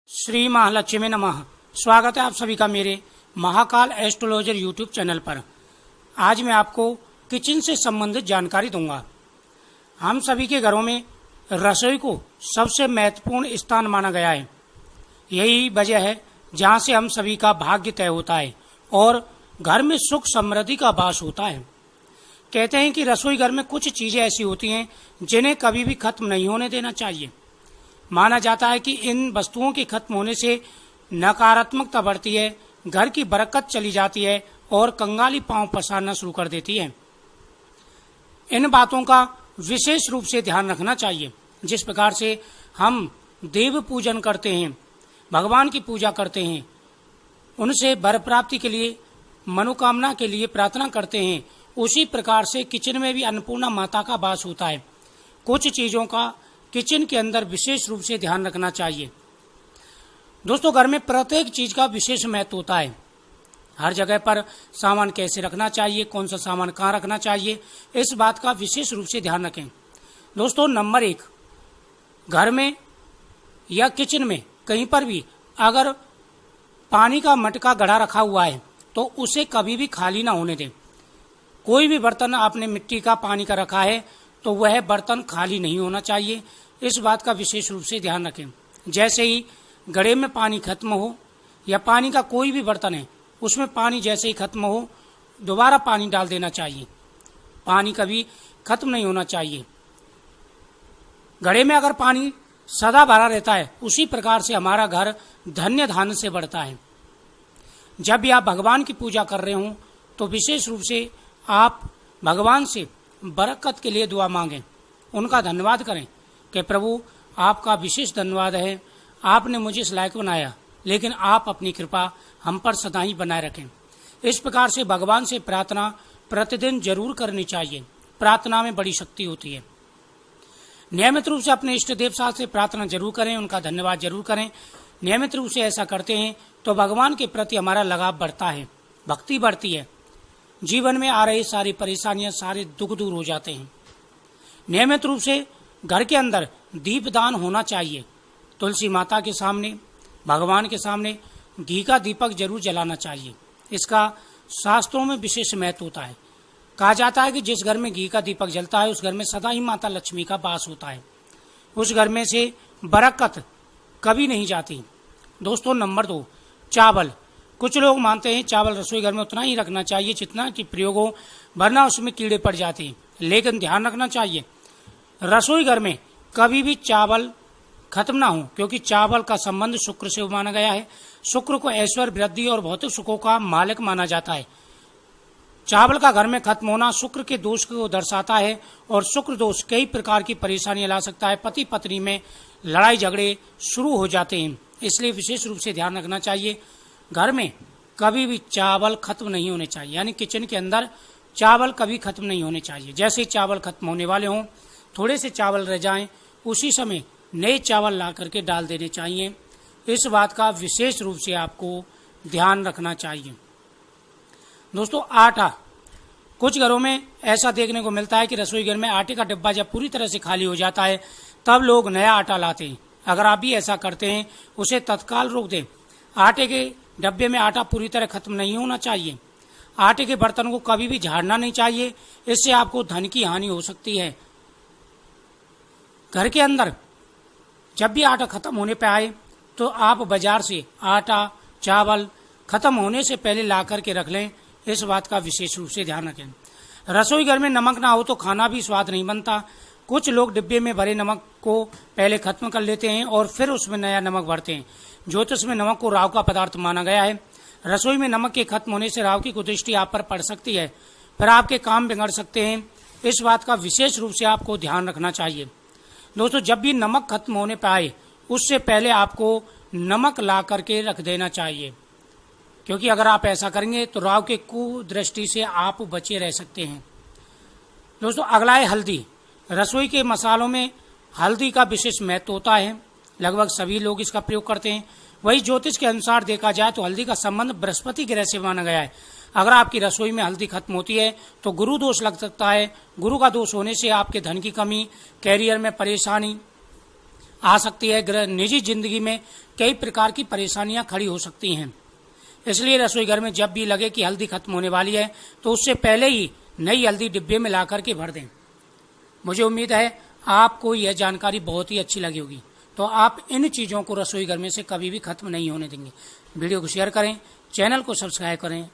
श्री महालक्ष्मी नमः। स्वागत है आप सभी का मेरे महाकाल एस्ट्रोलॉजर यूट्यूब चैनल पर। आज मैं आपको किचन से संबंधित जानकारी दूंगा। हम सभी के घरों में रसोई को सबसे महत्वपूर्ण स्थान माना गया है। यही वजह है जहां से हम सभी का भाग्य तय होता है और घर में सुख समृद्धि का वास होता है। कहते हैं कि रसोई घर में कुछ चीजें ऐसी होती हैं जिन्हें कभी भी खत्म नहीं होने देना चाहिए। माना जाता है कि इन वस्तुओं के खत्म होने से नकारात्मकता बढ़ती है, घर की बरकत चली जाती है और कंगाली पांव पसारना शुरू कर देती है। इन बातों का विशेष रूप से ध्यान रखना चाहिए। जिस प्रकार से हम देव पूजन करते हैं, भगवान की पूजा करते हैं, उनसे वर प्राप्ति के लिए, मनोकामना के लिए प्रार्थना करते हैं, उसी प्रकार से किचन में भी अन्नपूर्णा माता का वास होता है। कुछ चीजों का किचन के अंदर विशेष रूप से ध्यान रखना चाहिए। दोस्तों, घर में प्रत्येक चीज का विशेष महत्व होता है। हर जगह पर सामान कैसे रखना चाहिए, कौन सा सामान कहाँ रखना चाहिए, इस बात का विशेष रूप से ध्यान रखें। दोस्तों, नंबर 1, घर में या किचन में कहीं पर भी अगर पानी का मटका गढ़ा रखा हुआ है तो उसे कभी भी खाली ना होने दें। कोई भी बर्तन आपने मिट्टी का, पानी का रखा है तो वह बर्तन खाली नहीं होना चाहिए। इस बात का विशेष रूप से ध्यान रखें। जैसे ही घड़े में पानी खत्म हो या पानी का कोई भी बर्तन है उसमें पानी जैसे ही खत्म हो दोबारा पानी डाल देना चाहिए। पानी कभी खत्म नहीं होना चाहिए। घड़े में अगर पानी सदा भरा रहता है उसी प्रकार से हमारा घर धन्य धान्य से बढ़ता है। जब भी आप भगवान की पूजा कर रहे हो तो विशेष रूप से आप भगवान से बरकत के लिए दुआ मांगें, उनका धन्यवाद करें कि प्रभु आपका विशेष धन्यवाद है, आपने मुझे इस लायक बनाया, लेकिन आप अपनी कृपा हम पर सदा ही बनाए रखें। इस प्रकार से भगवान से प्रार्थना प्रतिदिन जरूर करनी चाहिए। प्रार्थना में बड़ी शक्ति होती है। नियमित रूप से अपने इष्ट देव से प्रार्थना जरूर करें, उनका धन्यवाद जरूर करें। नियमित रूप से ऐसा करते हैं तो भगवान के प्रति हमारा लगाव बढ़ता है, भक्ति बढ़ती है, जीवन में आ रही सारी परेशानियां, सारे दुख दूर हो जाते हैं। नियमित रूप से घर के अंदर दीपदान होना चाहिए। तुलसी माता के सामने, भगवान के सामने घी का दीपक जरूर जलाना चाहिए। इसका शास्त्रों में विशेष महत्व होता है। कहा जाता है कि जिस घर में घी का दीपक जलता है उस घर में सदा ही माता लक्ष्मी का वास होता है, उस घर में से बरकत कभी नहीं जाती। दोस्तों, नंबर 2, चावल। कुछ लोग मानते हैं चावल रसोई घर में उतना ही रखना चाहिए जितना कि प्रयोग हो, वरना उसमें कीड़े पड़ जाते हैं। लेकिन ध्यान रखना चाहिए रसोई घर में कभी भी चावल खत्म ना हो, क्योंकि चावल का संबंध शुक्र से माना गया है। शुक्र को ऐश्वर्य, वृद्धि और भौतिक सुखों का मालिक माना जाता है। चावल का घर में खत्म होना शुक्र के दोष को दर्शाता है और शुक्र दोष कई प्रकार की परेशानियां ला सकता है। पति पत्नी में लड़ाई झगड़े शुरू हो जाते हैं। इसलिए विशेष रूप से ध्यान रखना चाहिए, घर में कभी भी चावल खत्म नहीं होने चाहिए। यानी किचन के अंदर चावल कभी खत्म नहीं होने चाहिए। जैसे ही चावल खत्म होने वाले हों, थोड़े से चावल रह जाएं, उसी समय नए चावल ला करके डाल देने चाहिए। इस बात का विशेष रूप से आपको ध्यान रखना चाहिए। दोस्तों, आटा। कुछ घरों में ऐसा देखने को मिलता है कि रसोई घर में आटे का डिब्बा जब पूरी तरह से खाली हो जाता है तब लोग नया आटा लाते हैं। अगर आप भी ऐसा करते हैं उसे तत्काल रोक दें। आटे के डब्बे में आटा पूरी तरह खत्म नहीं होना चाहिए। आटे के बर्तन को कभी भी झाड़ना नहीं चाहिए, इससे आपको धन की हानि हो सकती है। घर के अंदर जब भी आटा खत्म होने पे आए तो आप बाजार से आटा, चावल खत्म होने से पहले ला करके रख लें। इस बात का विशेष रूप से ध्यान रखें। रसोई घर में नमक ना हो तो खाना भी स्वाद नहीं बनता। कुछ लोग डिब्बे में भरे नमक को पहले खत्म कर लेते हैं और फिर उसमें नया नमक भरते हैं। ज्योतिष में नमक को राहु का पदार्थ माना गया है। रसोई में नमक के खत्म होने से राहु की कुदृष्टि आप पर पड़ सकती है, फिर आपके काम बिगड़ सकते हैं। इस बात का विशेष रूप से आपको ध्यान रखना चाहिए। दोस्तों, जब भी नमक खत्म होने पर आए उससे पहले आपको नमक ला करके रख देना चाहिए, क्योंकि अगर आप ऐसा करेंगे तो राहु के कुदृष्टि से आप बचे रह सकते हैं। दोस्तों, अगला है हल्दी। रसोई के मसालों में हल्दी का विशेष महत्व होता है। लगभग सभी लोग इसका प्रयोग करते हैं। वही ज्योतिष के अनुसार देखा जाए तो हल्दी का संबंध बृहस्पति ग्रह से माना गया है। अगर आपकी रसोई में हल्दी खत्म होती है तो गुरु दोष लग सकता है। गुरु का दोष होने से आपके धन की कमी, कैरियर में परेशानी आ सकती है, निजी जिंदगी में कई प्रकार की परेशानियां खड़ी हो सकती हैं। इसलिए रसोई घर में जब भी लगे कि हल्दी खत्म होने वाली है तो उससे पहले ही नई हल्दी डिब्बे में ला करके भर दें। मुझे उम्मीद है आपको यह जानकारी बहुत ही अच्छी लगी होगी। तो आप इन चीज़ों को रसोई घर में से कभी भी खत्म नहीं होने देंगे। वीडियो को शेयर करें, चैनल को सब्सक्राइब करें।